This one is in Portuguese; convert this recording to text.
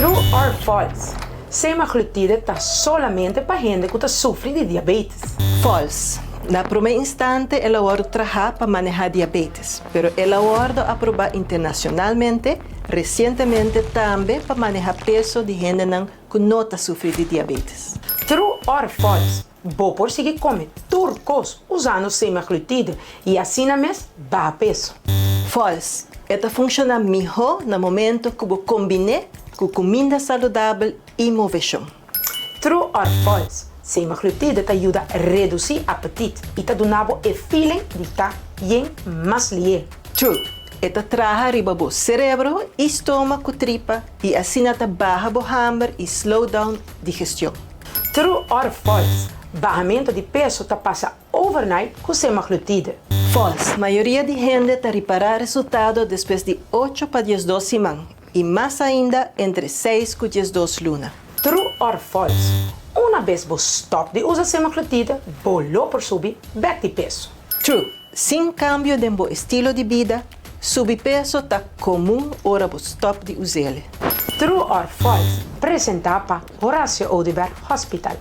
True or false? Semaglutide está solamente para gente que sofre de diabetes. False. Na primeiro instante, ela aborda trabalhar para manejar diabetes, pero ela aborda aprovar internacionalmente, recentemente também para manejar peso de gente que não está sofrendo de diabetes. True or false? Vou por seguir comer turcos usando semaglutide e asina mesmo baixa peso. False. Ela funciona melhor no momento que você combina com comida saudável e movimento. True or false? Semaglutide te ajuda a reduzir apetite e te dá o feeling de estar bem mais ligeiro. True. Ela trabalha riba o cérebro, estômago, tripa e assim ela baixa o hammer e slow down digestão. True or false? Baixamento de peso te passa overnight com semaglutide. False. A maioria de gente está reparar resultado depois de 8 para 12 semanas e mais ainda entre 6 e 12 lunas. True or false? Uma vez você stop de usar semaglutide, voltou por subir back de peso. True. Sem cambio de seu estilo de vida, subir peso está comum hora você stop de usar. True or false? Presenta para Horacio Oduber Hospital.